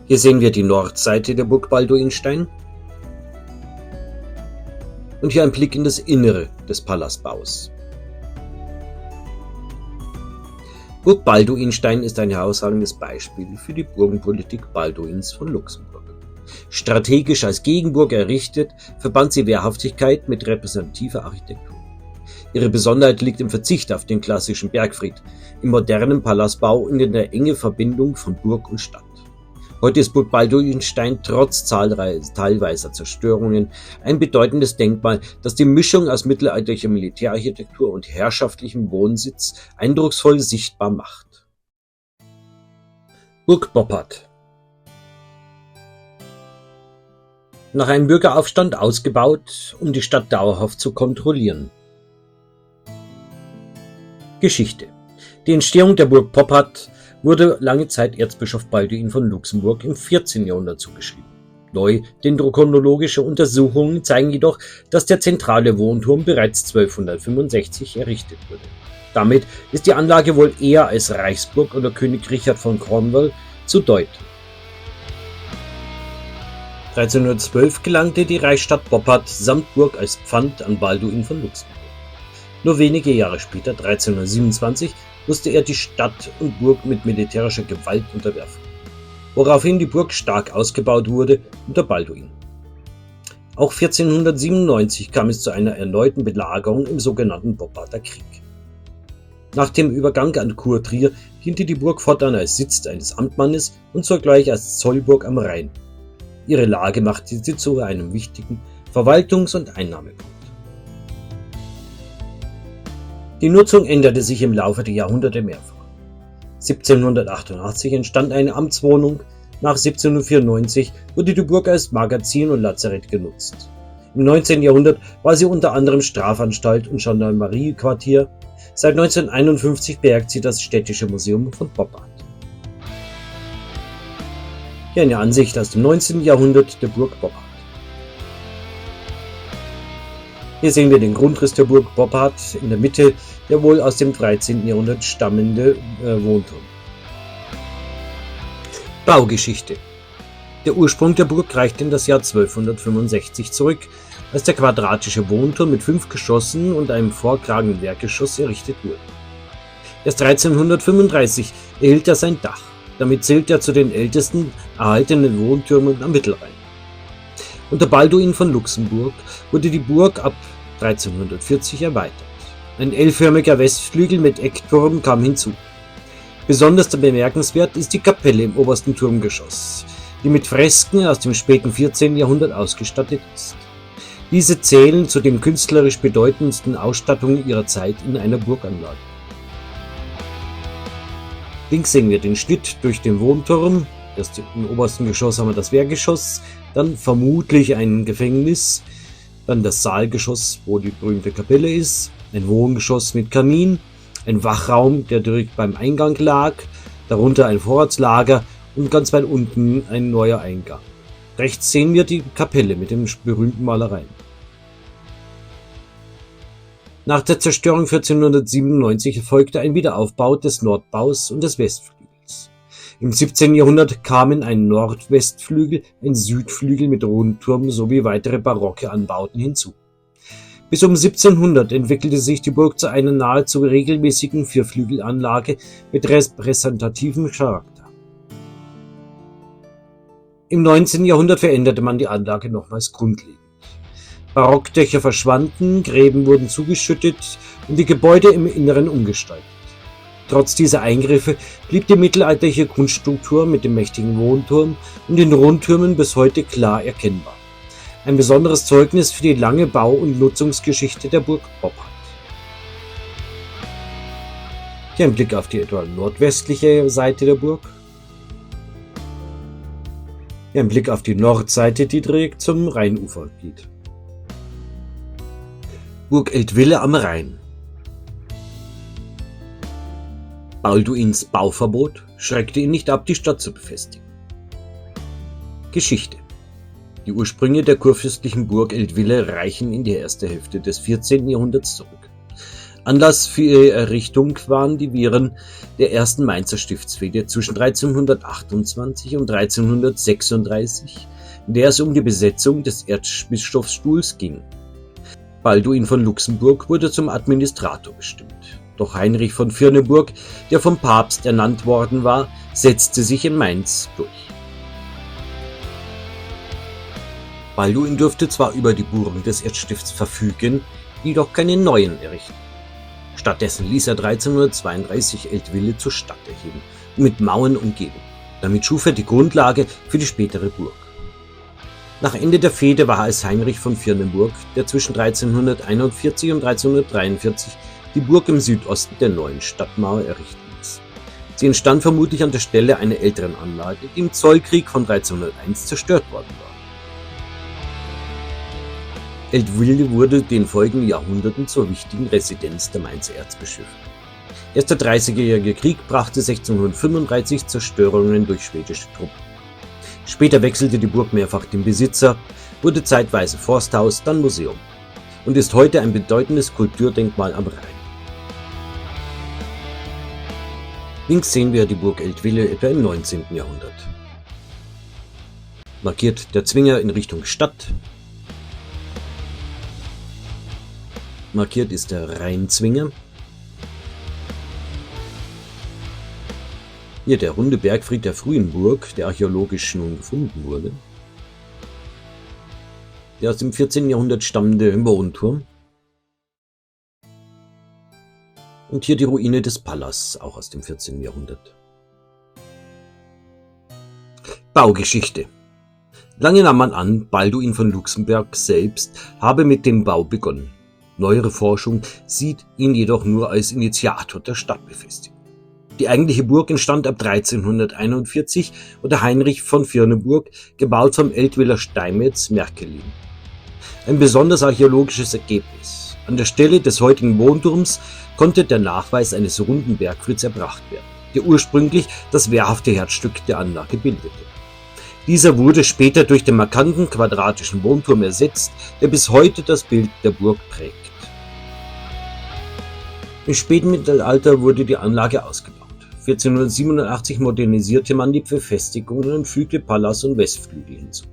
Hier sehen wir die Nordseite der Burg Balduinstein und hier ein Blick in das Innere des Palastbaus. Burg Balduinstein ist ein herausragendes Beispiel für die Burgenpolitik Balduins von Luxemburg. Strategisch als Gegenburg errichtet, verband sie Wehrhaftigkeit mit repräsentativer Architektur. Ihre Besonderheit liegt im Verzicht auf den klassischen Bergfried, im modernen Palastbau und in der engen Verbindung von Burg und Stadt. Heute ist Burg Balduinstein trotz teilweiser Zerstörungen ein bedeutendes Denkmal, das die Mischung aus mittelalterlicher Militärarchitektur und herrschaftlichem Wohnsitz eindrucksvoll sichtbar macht. Burg Boppard. nach einem Bürgeraufstand ausgebaut, um die Stadt dauerhaft zu kontrollieren. Geschichte. Die Entstehung der Burg Poppart wurde lange Zeit Erzbischof Balduin von Luxemburg im 14. Jahrhundert zugeschrieben. Dendrochronologische Untersuchungen zeigen jedoch, dass der zentrale Wohnturm bereits 1265 errichtet wurde. Damit ist die Anlage wohl eher als Reichsburg oder König Richard von Cornwall zu deuten. 1312 gelangte die Reichsstadt Poppart samt Burg als Pfand an Balduin von Luxemburg. Nur wenige Jahre später, 1327, musste er die Stadt und Burg mit militärischer Gewalt unterwerfen, woraufhin die Burg stark ausgebaut wurde unter Balduin. Auch 1497 kam es zu einer erneuten Belagerung im sogenannten Popparter Krieg. Nach dem Übergang an Courtrier diente die Burg fortan als Sitz eines Amtmannes und zugleich als Zollburg am Rhein. Ihre Lage machte sie zu einem wichtigen Verwaltungs- und Einnahmepunkt. Die Nutzung änderte sich im Laufe der Jahrhunderte mehrfach. 1788 entstand eine Amtswohnung, nach 1794 wurde die Burg als Magazin und Lazarett genutzt. Im 19. Jahrhundert war sie unter anderem Strafanstalt und Gendarmeriequartier. Seit 1951 beherbergt sie das Städtische Museum von Poppart. Hier eine Ansicht aus dem 19. Jahrhundert der Burg Poppart. Hier sehen wir den Grundriss der Burg Poppart, in der Mitte der wohl aus dem 13. Jahrhundert stammende Wohnturm. Baugeschichte. Der Ursprung der Burg reicht in das Jahr 1265 zurück, als der quadratische Wohnturm mit 5 Geschossen und einem vorkragenden Werkgeschoss errichtet wurde. Erst 1335 erhielt er sein Dach. Damit zählt er zu den ältesten erhaltenen Wohntürmen am Mittelrhein. Unter Balduin von Luxemburg wurde die Burg ab 1340 erweitert. Ein L-förmiger Westflügel mit Eckturm kam hinzu. Besonders bemerkenswert ist die Kapelle im obersten Turmgeschoss, die mit Fresken aus dem späten 14. Jahrhundert ausgestattet ist. Diese zählen zu den künstlerisch bedeutendsten Ausstattungen ihrer Zeit in einer Burganlage. Links sehen wir den Schnitt durch den Wohnturm. Erst im obersten Geschoss haben wir das Wehrgeschoss, dann vermutlich ein Gefängnis, dann das Saalgeschoss, wo die berühmte Kapelle ist, ein Wohngeschoss mit Kamin, ein Wachraum, der direkt beim Eingang lag, darunter ein Vorratslager und ganz weit unten ein neuer Eingang. Rechts sehen wir die Kapelle mit den berühmten Malereien. Nach der Zerstörung 1497 erfolgte ein Wiederaufbau des Nordbaus und des Westflügels. Im 17. Jahrhundert kamen ein Nordwestflügel, ein Südflügel mit Rundturm sowie weitere barocke Anbauten hinzu. Bis um 1700 entwickelte sich die Burg zu einer nahezu regelmäßigen Vierflügelanlage mit repräsentativem Charakter. Im 19. Jahrhundert veränderte man die Anlage nochmals grundlegend. Barockdächer verschwanden, Gräben wurden zugeschüttet und die Gebäude im Inneren umgestaltet. Trotz dieser Eingriffe blieb die mittelalterliche Grundstruktur mit dem mächtigen Wohnturm und den Rundtürmen bis heute klar erkennbar. Ein besonderes Zeugnis für die lange Bau- und Nutzungsgeschichte der Burg Poppart. Hier ein Blick auf die etwa nordwestliche Seite der Burg. Hier ein Blick auf die Nordseite, die direkt zum Rheinufer geht. Burg Eltville am Rhein. Balduins Bauverbot schreckte ihn nicht ab, die Stadt zu befestigen. Geschichte. Die Ursprünge der kurfürstlichen Burg Eltville reichen in die erste Hälfte des 14. Jahrhunderts zurück. Anlass für ihre Errichtung waren die Viren der ersten Mainzer Stiftsfehde zwischen 1328 und 1336, in der es um die Besetzung des Erzbischofsstuhls ging. Balduin von Luxemburg wurde zum Administrator bestimmt. Doch Heinrich von Virneburg, der vom Papst ernannt worden war, setzte sich in Mainz durch. Balduin durfte zwar über die Burgen des Erzstifts verfügen, jedoch keine neuen errichten. Stattdessen ließ er 1332 Eltville zur Stadt erheben und mit Mauern umgeben. Damit schuf er die Grundlage für die spätere Burg. Nach Ende der Fehde war es Heinrich von Virneburg, der zwischen 1341 und 1343 die Burg im Südosten der neuen Stadtmauer errichten ließ. Sie entstand vermutlich an der Stelle einer älteren Anlage, die im Zollkrieg von 1301 zerstört worden war. Eltville wurde den folgenden Jahrhunderten zur wichtigen Residenz der Mainzer Erzbischöfe. Erst der Dreißigjährige Krieg brachte 1635 Zerstörungen durch schwedische Truppen. Später wechselte die Burg mehrfach den Besitzer, wurde zeitweise Forsthaus, dann Museum und ist heute ein bedeutendes Kulturdenkmal am Rhein. Links sehen wir die Burg Eltville etwa im 19. Jahrhundert. Markiert der Zwinger in Richtung Stadt. Markiert ist der Rheinzwinger. Hier der runde Bergfried der frühen Burg, der archäologisch nun gefunden wurde. Der aus dem 14. Jahrhundert stammende Wohnturm. Und hier die Ruine des Palas, auch aus dem 14. Jahrhundert. Baugeschichte. Lange nahm man an, Balduin von Luxemburg selbst habe mit dem Bau begonnen. Neuere Forschung sieht ihn jedoch nur als Initiator der Stadtbefestigung. Die eigentliche Burg entstand ab 1341 unter Heinrich von Virneburg, gebaut vom Eltviller Steinmetz Merkelin. Ein besonders archäologisches Ergebnis. An der Stelle des heutigen Wohnturms konnte der Nachweis eines runden Bergfrieds erbracht werden, der ursprünglich das wehrhafte Herzstück der Anlage bildete. Dieser wurde später durch den markanten quadratischen Wohnturm ersetzt, der bis heute das Bild der Burg prägt. Im späten Mittelalter wurde die Anlage ausgebaut. 1487 modernisierte man die Befestigungen und fügte Palas und Westflügel hinzu.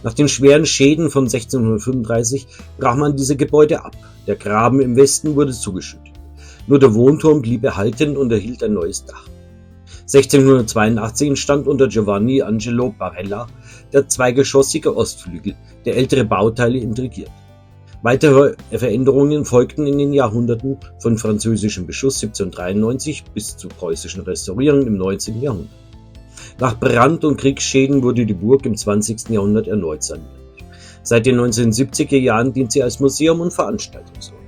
Nach den schweren Schäden von 1635 brach man diese Gebäude ab. Der Graben im Westen wurde zugeschüttet. Nur der Wohnturm blieb erhalten und erhielt ein neues Dach. 1682 entstand unter Giovanni Angelo Barella der zweigeschossige Ostflügel, der ältere Bauteile integriert. Weitere Veränderungen folgten in den Jahrhunderten von französischem Beschuss 1793 bis zu preußischen Restaurierungen im 19. Jahrhundert. Nach Brand- und Kriegsschäden wurde die Burg im 20. Jahrhundert erneut saniert. Seit den 1970er Jahren dient sie als Museum und Veranstaltungsort.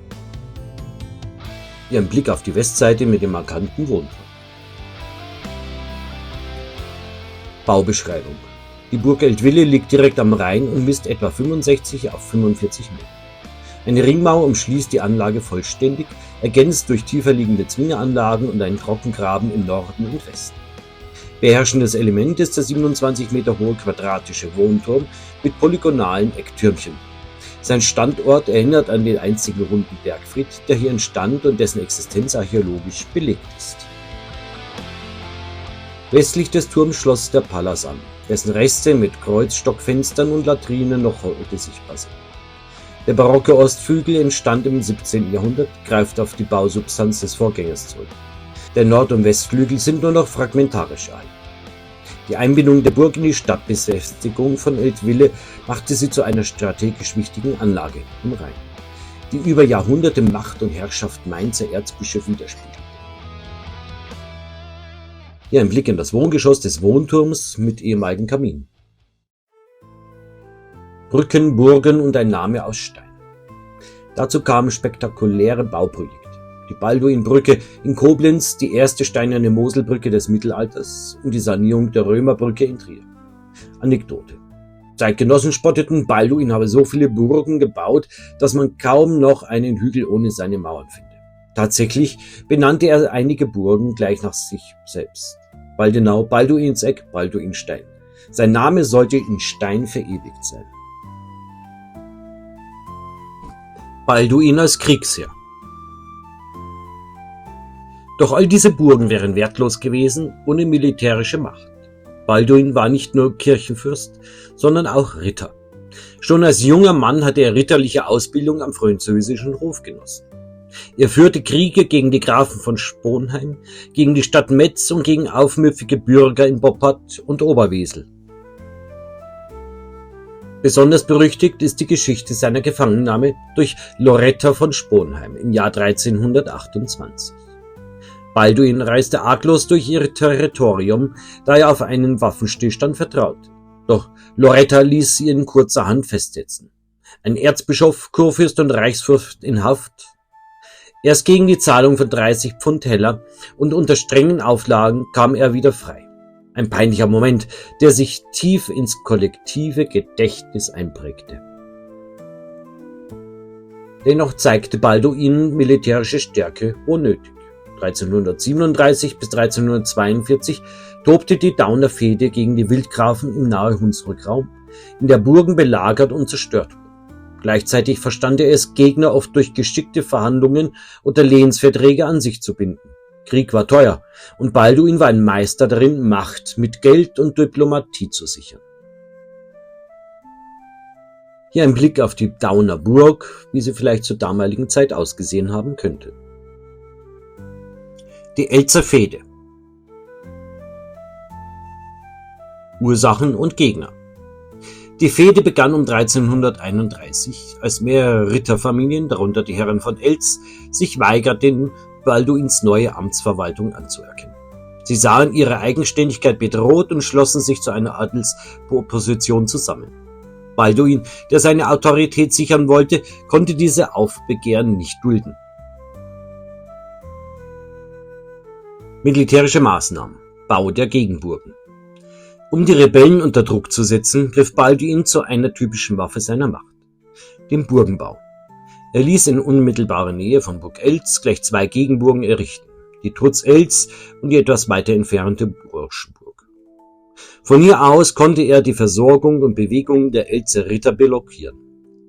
Hier ein Blick auf die Westseite mit dem markanten Wohnturm. Baubeschreibung. Die Burg Eltville liegt direkt am Rhein und misst etwa 65 auf 45 Meter. Eine Ringmauer umschließt die Anlage vollständig, ergänzt durch tiefer liegende Zwingeranlagen und einen Trockengraben im Norden und Westen. Beherrschendes Element ist der 27 Meter hohe quadratische Wohnturm mit polygonalen Ecktürmchen. Sein Standort erinnert an den einzigen runden Bergfried, der hier entstand und dessen Existenz archäologisch belegt ist. Westlich des Turms schloss der Palas an, dessen Reste mit Kreuzstockfenstern und Latrinen noch heute sichtbar sind. Der barocke Ostflügel entstand im 17. Jahrhundert, greift auf die Bausubstanz des Vorgängers zurück. Der Nord- und Westflügel sind nur noch fragmentarisch erhalten. Die Einbindung der Burg in die Stadtbefestigung von Eltville machte sie zu einer strategisch wichtigen Anlage am Rhein, die über Jahrhunderte Macht und Herrschaft Mainzer Erzbischöfe widerspiegelt. Hier ein Blick in das Wohngeschoss des Wohnturms mit ehemaligen Kamin. Brücken, Burgen und ein Name aus Stein. Dazu kamen spektakuläre Bauprojekte. Die Balduinbrücke in Koblenz, die erste steinerne Moselbrücke des Mittelalters und die Sanierung der Römerbrücke in Trier. Anekdote. Zeitgenossen spotteten, Balduin habe so viele Burgen gebaut, dass man kaum noch einen Hügel ohne seine Mauern finde. Tatsächlich benannte er einige Burgen gleich nach sich selbst. Baldenau, Balduinseck, Balduinstein. Sein Name sollte in Stein verewigt sein. Balduin als Kriegsherr. Doch all diese Burgen wären wertlos gewesen ohne militärische Macht. Balduin war nicht nur Kirchenfürst, sondern auch Ritter. Schon als junger Mann hatte er ritterliche Ausbildung am französischen Hof genossen. Er führte Kriege gegen die Grafen von Sponheim, gegen die Stadt Metz und gegen aufmüpfige Bürger in Boppard und Oberwesel. Besonders berüchtigt ist die Geschichte seiner Gefangennahme durch Loretta von Sponheim im Jahr 1328. Balduin reiste arglos durch ihr Territorium, da er auf einen Waffenstillstand vertraute. Doch Loretta ließ sie in kurzerhand festsetzen. Ein Erzbischof, Kurfürst und Reichsfürst in Haft. Erst gegen die Zahlung von 30 Pfund Heller und unter strengen Auflagen kam er wieder frei. Ein peinlicher Moment, der sich tief ins kollektive Gedächtnis einprägte. Dennoch zeigte Balduin militärische Stärke wo nötig. 1337 bis 1342 tobte die Dauner-Fehde gegen die Wildgrafen im nahe Hunsrückraum, in der Burgen belagert und zerstört wurden. Gleichzeitig verstand er es, Gegner oft durch geschickte Verhandlungen oder Lehensverträge an sich zu binden. Krieg war teuer und Balduin war ein Meister darin, Macht mit Geld und Diplomatie zu sichern. Hier ein Blick auf die Dauner Burg, wie sie vielleicht zur damaligen Zeit ausgesehen haben könnte. Die Elzer Fehde. Ursachen und Gegner. Die Fehde begann um 1331, als mehrere Ritterfamilien, darunter die Herren von Elz, sich weigerten, Balduins neue Amtsverwaltung anzuerkennen. Sie sahen ihre Eigenständigkeit bedroht und schlossen sich zu einer Adelsopposition zusammen. Balduin, der seine Autorität sichern wollte, konnte diese Aufbegehren nicht dulden. Militärische Maßnahmen. Bau der Gegenburgen. Um die Rebellen unter Druck zu setzen, griff Balduin zu einer typischen Waffe seiner Macht, dem Burgenbau. Er ließ in unmittelbarer Nähe von Burg Elz gleich 2 Gegenburgen errichten, die Trutz Elz und die etwas weiter entfernte Burschenburg. Von hier aus konnte er die Versorgung und Bewegung der Elzer Ritter blockieren.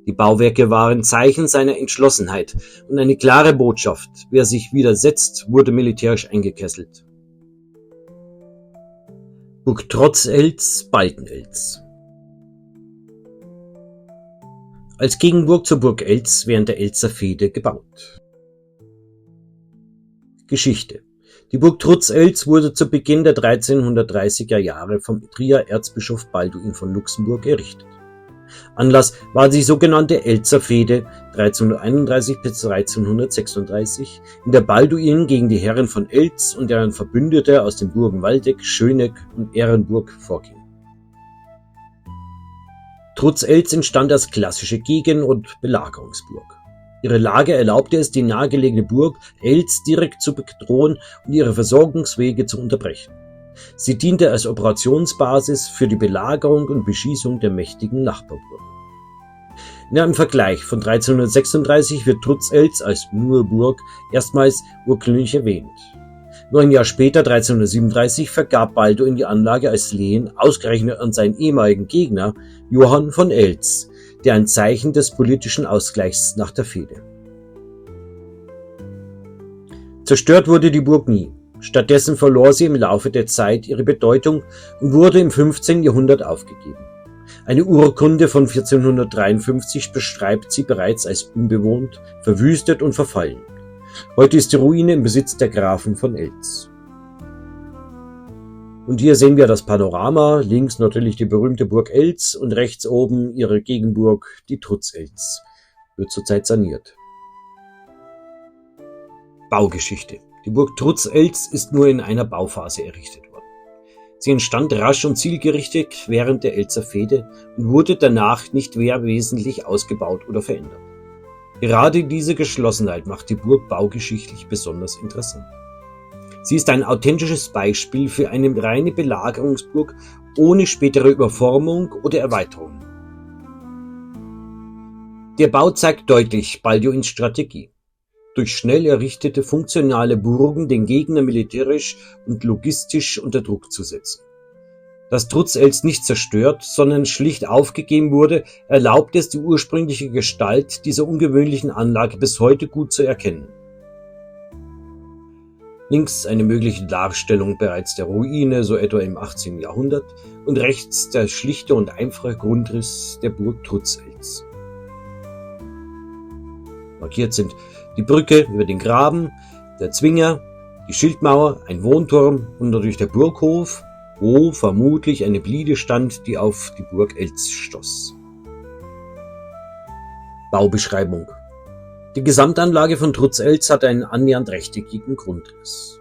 Die Bauwerke waren Zeichen seiner Entschlossenheit und eine klare Botschaft: Wer sich widersetzt, wurde militärisch eingekesselt. Burg Trotzelz, Baltenelz. Als Gegenburg zur Burg Elz während der Elzer Fehde gebaut. Geschichte. Die Burg Trutzelz wurde zu Beginn der 1330er Jahre vom Trierer Erzbischof Balduin von Luxemburg errichtet. Anlass war die sogenannte Elzer Fehde 1331 bis 1336, in der Balduin gegen die Herren von Elz und deren Verbündete aus den Burgen Waldeck, Schöneck und Ehrenburg vorging. Trutzelz entstand als klassische Gegen- und Belagerungsburg. Ihre Lage erlaubte es, die nahegelegene Burg Elz direkt zu bedrohen und ihre Versorgungswege zu unterbrechen. Sie diente als Operationsbasis für die Belagerung und Beschießung der mächtigen Nachbarburgen. In einem Vergleich von 1336 wird Trutzelz als Murburg erstmals urkundlich erwähnt. Nur ein Jahr später, 1337, vergab Balduin die Anlage als Lehen ausgerechnet an seinen ehemaligen Gegner Johann von Elz, der ein Zeichen des politischen Ausgleichs nach der Fehde. Zerstört wurde die Burg nie. Stattdessen verlor sie im Laufe der Zeit ihre Bedeutung und wurde im 15. Jahrhundert aufgegeben. Eine Urkunde von 1453 beschreibt sie bereits als unbewohnt, verwüstet und verfallen. Heute ist die Ruine im Besitz der Grafen von Elz. Und hier sehen wir das Panorama, links natürlich die berühmte Burg Elz und rechts oben ihre Gegenburg, die Trutzelz. Wird zurzeit saniert. Baugeschichte. Die Burg Trutzelz ist nur in einer Bauphase errichtet worden. Sie entstand rasch und zielgerichtet während der Elzer Fehde und wurde danach nicht mehr wesentlich ausgebaut oder verändert. Gerade diese Geschlossenheit macht die Burg baugeschichtlich besonders interessant. Sie ist ein authentisches Beispiel für eine reine Belagerungsburg ohne spätere Überformung oder Erweiterung. Der Bau zeigt deutlich Balduins Strategie. Durch schnell errichtete funktionale Burgen den Gegner militärisch und logistisch unter Druck zu setzen. Dass Trutzelz nicht zerstört, sondern schlicht aufgegeben wurde, erlaubt es, die ursprüngliche Gestalt dieser ungewöhnlichen Anlage bis heute gut zu erkennen. Links eine mögliche Darstellung bereits der Ruine, so etwa im 18. Jahrhundert, und rechts der schlichte und einfache Grundriss der Burg Trutzelz. Markiert sind die Brücke über den Graben, der Zwinger, die Schildmauer, ein Wohnturm und natürlich der Burghof, wo vermutlich eine Blide stand, die auf die Burg Elz stoß. Baubeschreibung. Die Gesamtanlage von Trutzelz hat einen annähernd rechteckigen Grundriss.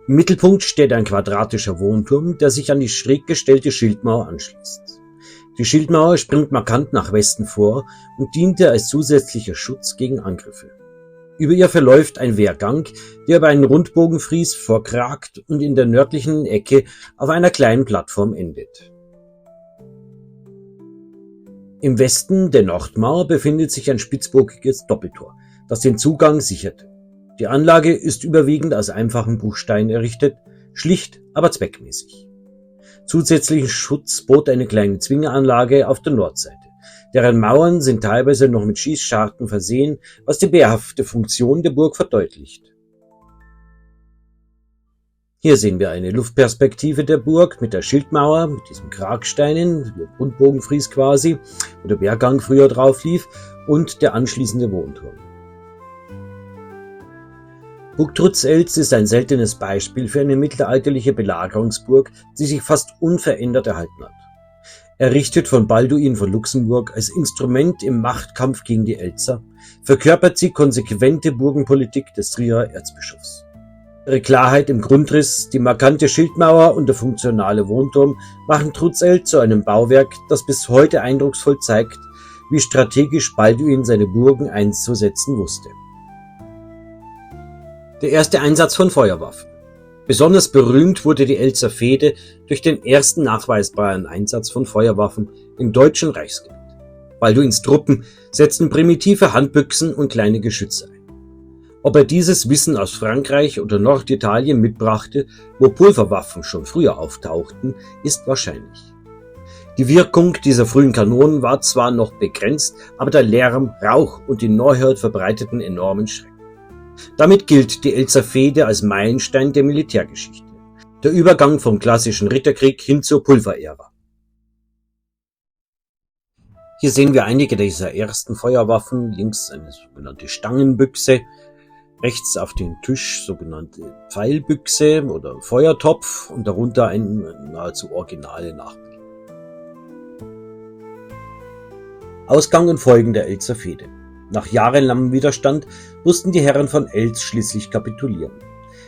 Im Mittelpunkt steht ein quadratischer Wohnturm, der sich an die schräg gestellte Schildmauer anschließt. Die Schildmauer springt markant nach Westen vor und diente als zusätzlicher Schutz gegen Angriffe. Über ihr verläuft ein Wehrgang, der über einen Rundbogenfries vorkragt und in der nördlichen Ecke auf einer kleinen Plattform endet. Im Westen der Nordmauer befindet sich ein spitzbogiges Doppeltor, das den Zugang sicherte. Die Anlage ist überwiegend aus einfachen Bruchsteinen errichtet, schlicht, aber zweckmäßig. Zusätzlichen Schutz bot eine kleine Zwingeranlage auf der Nordseite. Deren Mauern sind teilweise noch mit Schießscharten versehen, was die wehrhafte Funktion der Burg verdeutlicht. Hier sehen wir eine Luftperspektive der Burg mit der Schildmauer, mit diesen Kragsteinen, Rundbogenfries quasi, wo der Wehrgang früher drauf lief, und der anschließende Wohnturm. Burg Trutzelz ist ein seltenes Beispiel für eine mittelalterliche Belagerungsburg, die sich fast unverändert erhalten hat. Errichtet von Balduin von Luxemburg als Instrument im Machtkampf gegen die Elzer, verkörpert sie konsequente Burgenpolitik des Trierer Erzbischofs. Ihre Klarheit im Grundriss, die markante Schildmauer und der funktionale Wohnturm machen Trutzelz zu einem Bauwerk, das bis heute eindrucksvoll zeigt, wie strategisch Balduin seine Burgen einzusetzen wusste. Der erste Einsatz von Feuerwaffen. Besonders berühmt wurde die Elzer Fehde durch den ersten nachweisbaren Einsatz von Feuerwaffen im deutschen Reichsgebiet. Balduins Truppen setzten primitive Handbüchsen und kleine Geschütze ein. Ob er dieses Wissen aus Frankreich oder Norditalien mitbrachte, wo Pulverwaffen schon früher auftauchten, ist wahrscheinlich. Die Wirkung dieser frühen Kanonen war zwar noch begrenzt, aber der Lärm, Rauch und die Neuheit verbreiteten enormen Schrecken. Damit gilt die Elzer Fehde als Meilenstein der Militärgeschichte. Der Übergang vom klassischen Ritterkrieg hin zur Pulverära. Hier sehen wir einige dieser ersten Feuerwaffen. Links eine sogenannte Stangenbüchse, rechts auf dem Tisch sogenannte Pfeilbüchse oder Feuertopf und darunter ein nahezu originale Nachbild. Ausgang und Folgen der Elzer Fehde. Nach jahrelangem Widerstand mussten die Herren von Elz schließlich kapitulieren.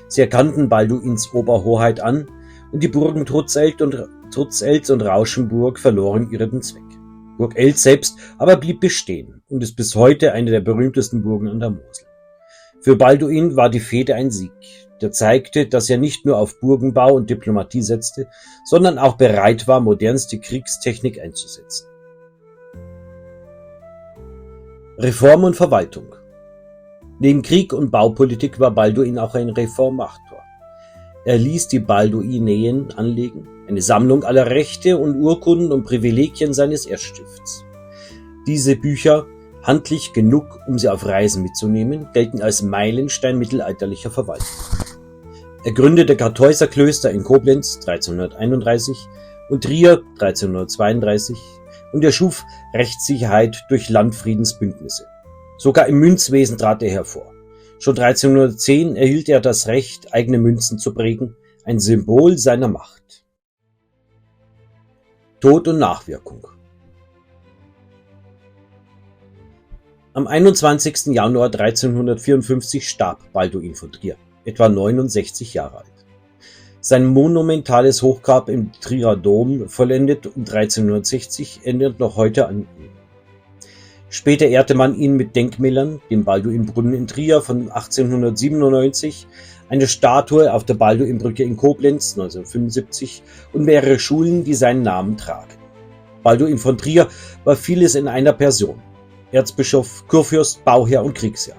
Sie erkannten Balduins Oberhoheit an und die Burgen Trutzelz und Rauschenburg verloren ihren Zweck. Burg Elz selbst aber blieb bestehen und ist bis heute eine der berühmtesten Burgen an der Mosel. Für Balduin war die Fehde ein Sieg, der zeigte, dass er nicht nur auf Burgenbau und Diplomatie setzte, sondern auch bereit war, modernste Kriegstechnik einzusetzen. Reform und Verwaltung. Neben Krieg und Baupolitik war Balduin auch ein Reformator. Er ließ die Balduineen anlegen, eine Sammlung aller Rechte und Urkunden und Privilegien seines Erzstifts. Diese Bücher, handlich genug, um sie auf Reisen mitzunehmen, gelten als Meilenstein mittelalterlicher Verwaltung. Er gründete Kartäuserklöster in Koblenz 1331 und Trier 1332 und er schuf Rechtssicherheit durch Landfriedensbündnisse. Sogar im Münzwesen trat er hervor. Schon 1310 erhielt er das Recht, eigene Münzen zu prägen, ein Symbol seiner Macht. Tod und Nachwirkung. Am 21. Januar 1354 starb Balduin von Trier, etwa 69 Jahre alt. Sein monumentales Hochgrab im Trierer Dom, vollendet um 1360, erinnert noch heute an ihn. Später ehrte man ihn mit Denkmälern, dem Balduinbrunnen in Trier von 1897, eine Statue auf der Balduinbrücke in Koblenz 1975 und mehrere Schulen, die seinen Namen tragen. Balduin von Trier war vieles in einer Person: Erzbischof, Kurfürst, Bauherr und Kriegsherr.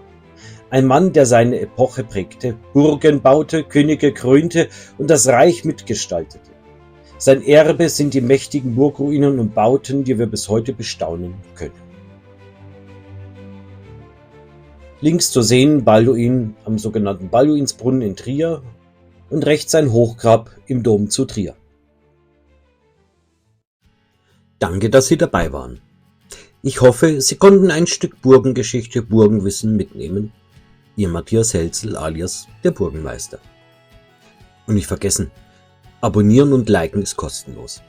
Ein Mann, der seine Epoche prägte, Burgen baute, Könige krönte und das Reich mitgestaltete. Sein Erbe sind die mächtigen Burgruinen und Bauten, die wir bis heute bestaunen können. Links zu sehen Balduin am sogenannten Balduinsbrunnen in Trier und rechts sein Hochgrab im Dom zu Trier. Danke, dass Sie dabei waren. Ich hoffe, Sie konnten ein Stück Burgengeschichte, Burgenwissen mitnehmen. Ihr Matthias Helzel alias der Burgenmeister. Und nicht vergessen, abonnieren und liken ist kostenlos.